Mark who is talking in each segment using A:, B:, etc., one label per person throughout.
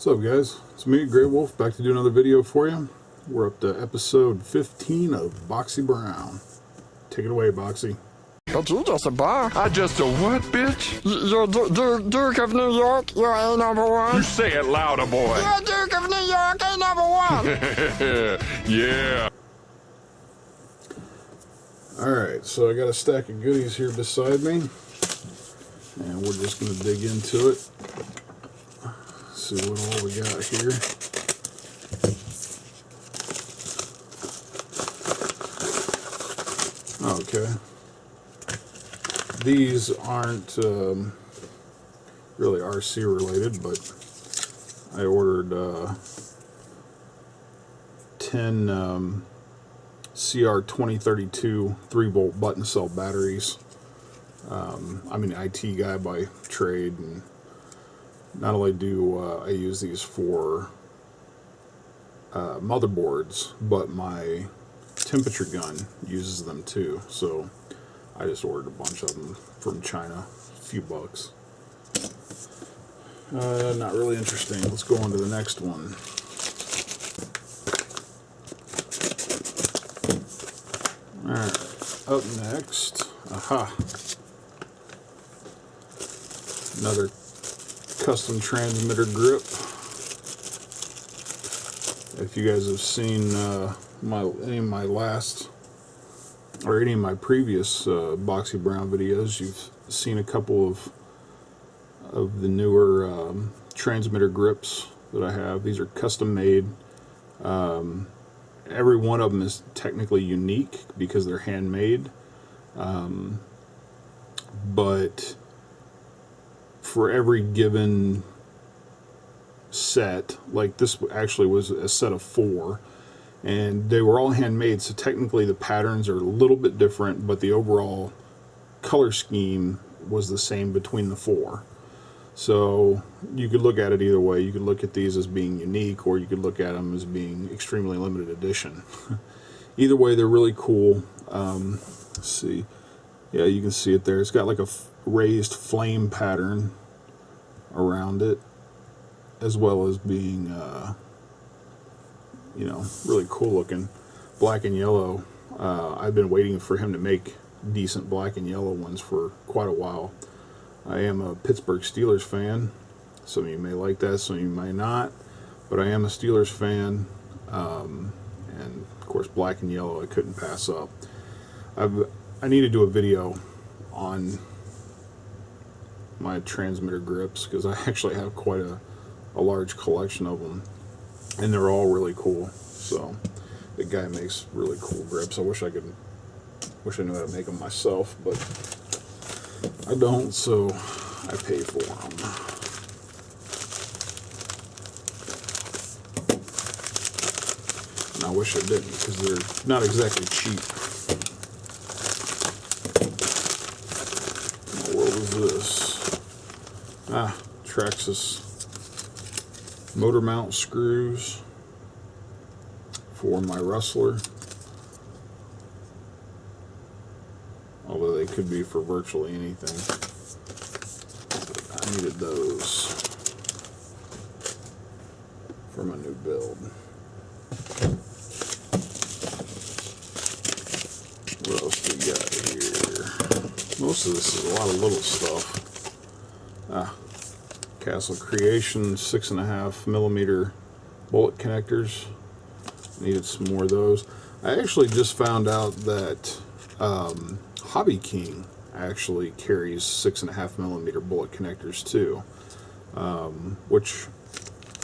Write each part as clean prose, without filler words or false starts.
A: What's up, guys? It's me, Grey Wolf, back to do another video for you. We're up to episode 15 of Boxy Brown. Take it away, Boxy.
B: But you just a bar.
C: I just a what, bitch?
B: You're Duke of New York. You're A number one.
C: You say it louder, boy.
B: You're Duke of New York, A number one.
C: Yeah.
A: Alright, so I got a stack of goodies here beside me. And we're just going to dig into it. See what all we got here. Okay. These aren't really RC related, but I ordered 10 CR2032 3-volt button cell batteries. I'm an IT guy by trade, and not only do I use these for motherboards, but my temperature gun uses them too. So I just ordered a bunch of them from China, a few bucks. Not really interesting. Let's go on to the next one. Alright, up next, another custom transmitter grip. If you guys have seen any of my last or any of my previous Boxy Brown videos, you've seen a couple of the newer transmitter grips that I have. These are custom made. Every one of them is technically unique because they're handmade, but for every given set, like this actually was a set of 4, and they were all handmade, so technically the patterns are a little bit different, but the overall color scheme was the same between the 4. So you could look at it either way. You could look at these as being unique, or you could look at them as being extremely limited edition. Either way, they're really cool. Let's see. Yeah, you can see it there. It's got like a raised flame pattern around it, as well as being, you know, really cool looking. Black and yellow. I've been waiting for him to make decent black and yellow ones for quite a while. I am a Pittsburgh Steelers fan. Some of you may like that, some of you may not, but I am a Steelers fan, and of course black and yellow I couldn't pass up. I need to do a video on my transmitter grips, because I actually have quite a large collection of them, and they're all really cool. So the guy makes really cool grips. I wish I knew how to make them myself, but I don't, so I pay for them. And I wish I didn't, because they're not exactly cheap. What was this? Traxxas motor mount screws for my Rustler. Although they could be for virtually anything. I needed those for my new build. What else do we got here? Most of this is a lot of little stuff. Castle Creation 6.5mm bullet connectors. Needed some more of those. I actually just found out that Hobby King actually carries 6.5mm bullet connectors too, which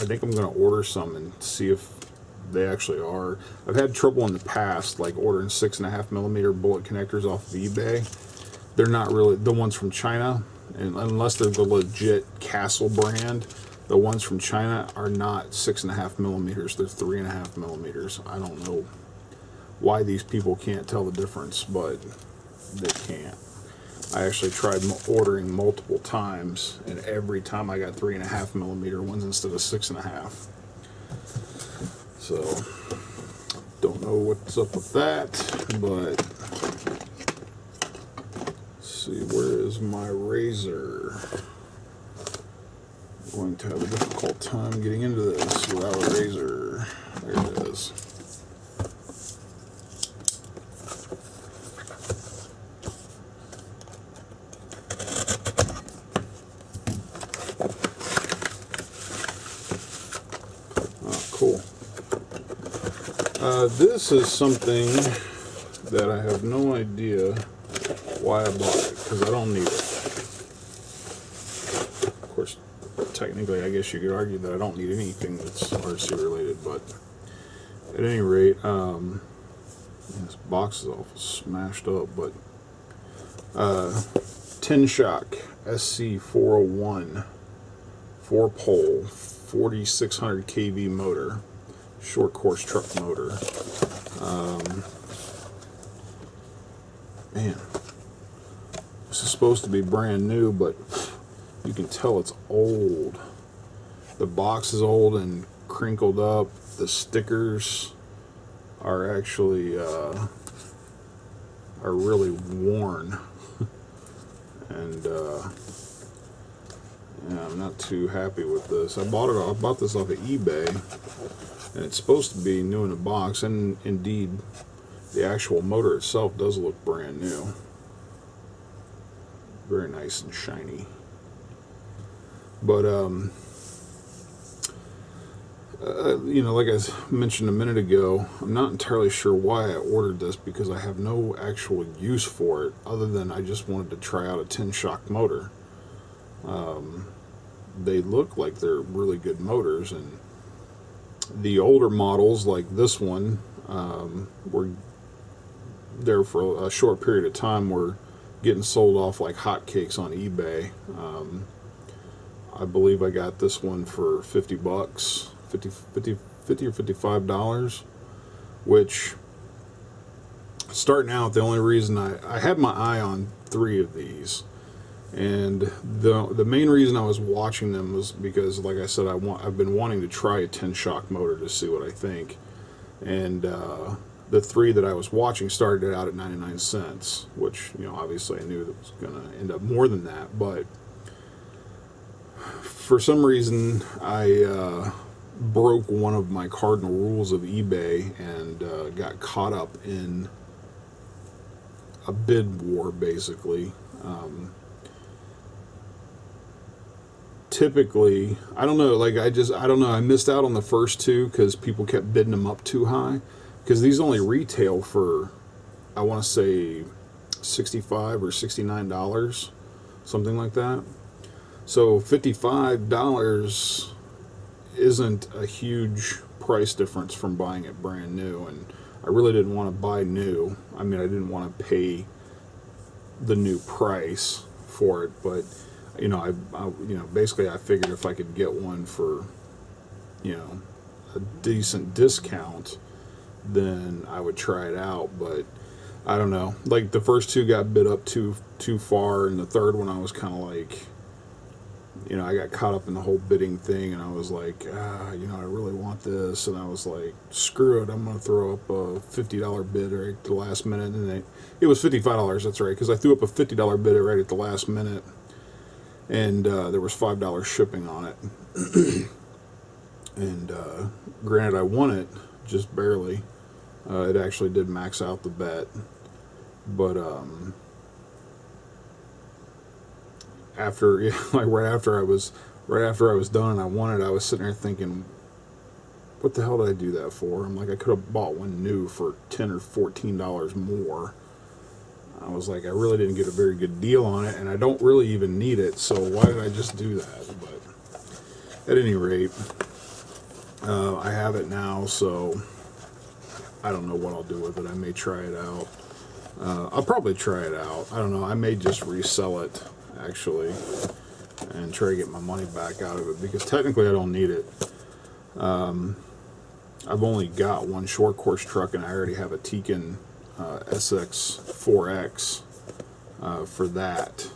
A: I think I'm going to order some and see if they actually are. I've had trouble in the past, like ordering 6.5mm bullet connectors off of eBay. They're not really the ones from China, and unless they're the legit Castle brand, the ones from China are not 6.5mm. They're 3.5mm. I don't know why these people can't tell the difference, but they can't. I actually tried ordering multiple times, and every time I got 3.5mm ones instead of 6.5. So don't know what's up with that, but let's see, where is my razor? going to have a difficult time getting into this without a razor. There it is. Oh, cool. This is something that I have no idea why I bought it, because I don't need it. Of course, technically, I guess you could argue that I don't need anything that's RC related, but at any rate, this box is all smashed up, but Tin Shock SC401 4-pole 4600 kV motor, short course truck motor. Man, this is supposed to be brand new, but you can tell it's old. The box is old and crinkled up. The stickers are actually are really worn, and yeah, I'm not too happy with this. I bought this off of eBay, and it's supposed to be new in the box, and indeed, the actual motor itself does look brand new. Very nice and shiny. But you know, like I mentioned a minute ago, I'm not entirely sure why I ordered this, because I have no actual use for it other than I just wanted to try out a Tin Shock motor. They look like they're really good motors, and the older models like this one were there for a short period of time, were getting sold off like hotcakes on eBay. I believe I got this one for $50, $50 or $55, which, starting out, the only reason I had my eye on 3 of these, and the main reason I was watching them was because, like I said, I've been wanting to try a Tin Shock motor to see what I think, and the 3 that I was watching started out at 99 cents, which, you know, obviously I knew that was going to end up more than that, but for some reason I broke one of my cardinal rules of eBay and got caught up in a bid war, basically. Typically, I don't know, like I don't know, I missed out on the first 2 because people kept bidding them up too high, because these only retail for, I want to say, $65 or $69, something like that. So $55 isn't a huge price difference from buying it brand new, and I really didn't want to buy new. I mean, I didn't want to pay the new price for it, but you know, I you know, basically I figured if I could get one for, you know, a decent discount, then I would try it out. But I don't know, like the first 2 got bid up too far, and the third one I was kind of like, you know, I got caught up in the whole bidding thing, and I was like, you know, I really want this, and I was like, screw it, I'm going to throw up a $50 bid right at the last minute, and it was $55, that's right, because I threw up a $50 bid right at the last minute, and there was $5 shipping on it, and granted, I won it, just barely. It actually did max out the bet, but after, yeah, like right after I was done and I won it, I was sitting there thinking, what the hell did I do that for? I'm like, I could have bought one new for $10 or $14 more. I was like, I really didn't get a very good deal on it, and I don't really even need it, so why did I just do that? But at any rate, I have it now, so I don't know what I'll do with it. I may try it out. I'll probably try it out. I don't know. I may just resell it, actually, and try to get my money back out of it, because technically I don't need it. I've only got one short course truck, and I already have a Tekin SX4X for that,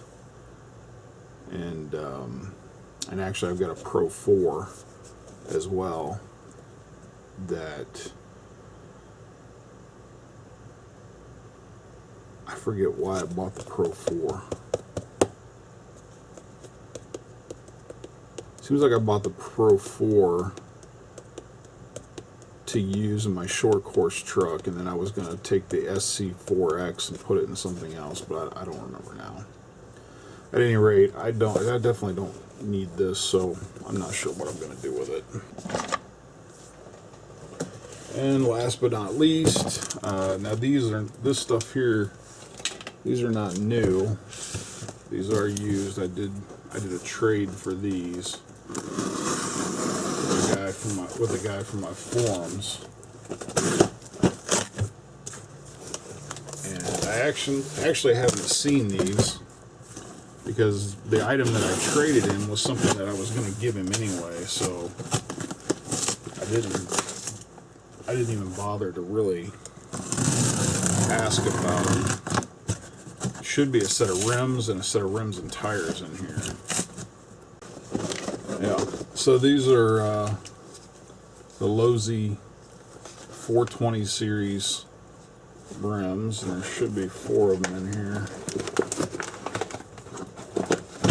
A: and actually I've got a Pro 4 as well that I forget why I bought the Pro 4. Seems like I bought the Pro 4 to use in my short course truck, and then I was going to take the SC4X and put it in something else, but I don't remember now. At any rate, I definitely don't need this, so I'm not sure what I'm going to do with it. And last but not least, now this stuff here, these are not new. These are used. I did a trade for these with a guy from my forums, and I actually haven't seen these because the item that I traded in was something that I was going to give him anyway, so I didn't even bother to really ask about them. Should be a set of rims and a set of rims and tires in here. Yeah, so these are the Lowe's 420 series rims, and there should be 4 of them in here.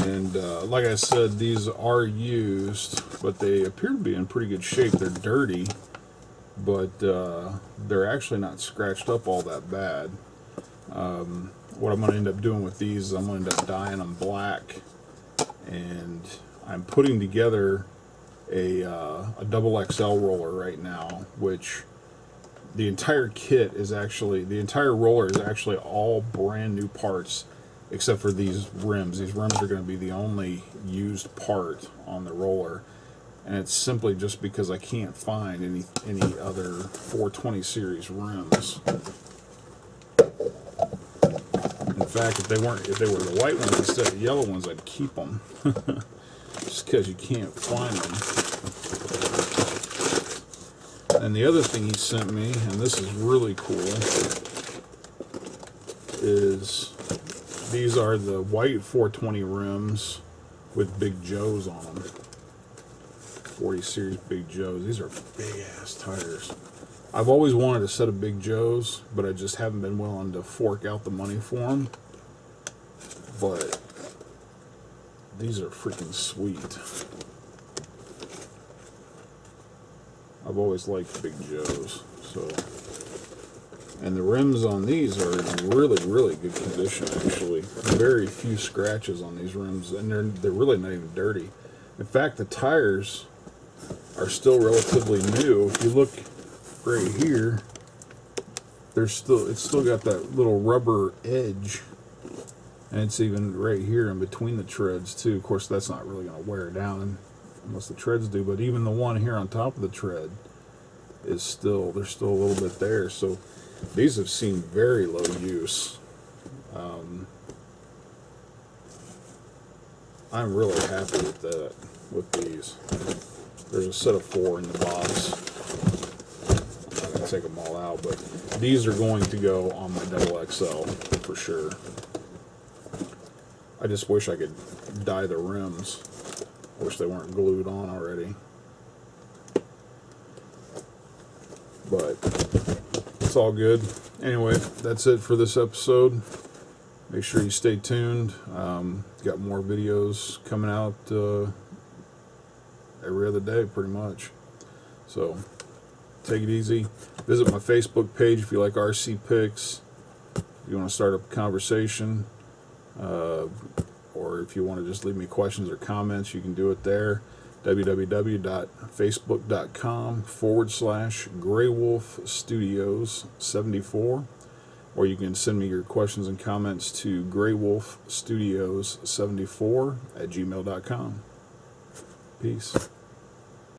A: And like I said, these are used, but they appear to be in pretty good shape. They're dirty, but they're actually not scratched up all that bad. What I'm going to end up doing with these is I'm going to end up dyeing them black, and I'm putting together a double XL roller right now, which the entire roller is actually all brand new parts except for these rims. These rims are going to be the only used part on the roller, and it's simply just because I can't find any other 420 series rims. In fact, if they were the white ones instead of the yellow ones, I'd keep them. Just because you can't find them. And the other thing he sent me, and this is really cool, is these are the white 420 rims with Big Joes on them. 40 series Big Joes. These are big ass tires. I've always wanted a set of Big Joes, but I just haven't been willing to fork out the money for them. But these are freaking sweet. I've always liked Big Joes. So, and the rims on these are in really, really good condition. Actually, very few scratches on these rims, and they're really not even dirty. In fact, the tires are still relatively new. If you look right here, it's still got that little rubber edge, and it's even right here in between the treads too. Of course, that's not really going to wear down unless the treads do, but even the one here on top of the tread is there's still a little bit there. So these have seen very low use. I'm really happy with these. There's a set of 4 in the box. I'm not going to take them all out, but these are going to go on my double XL for sure. I just wish I could dye the rims. Wish they weren't glued on already. But it's all good. Anyway, that's it for this episode. Make sure you stay tuned. Got more videos coming out every other day, pretty much. So take it easy. Visit my Facebook page if you like RC pics. If you want to start up a conversation, or if you want to just leave me questions or comments, you can do it there. www.facebook.com/GrayWolfStudios74, or you can send me your questions and comments to GrayWolfStudios74@gmail.com. Peace.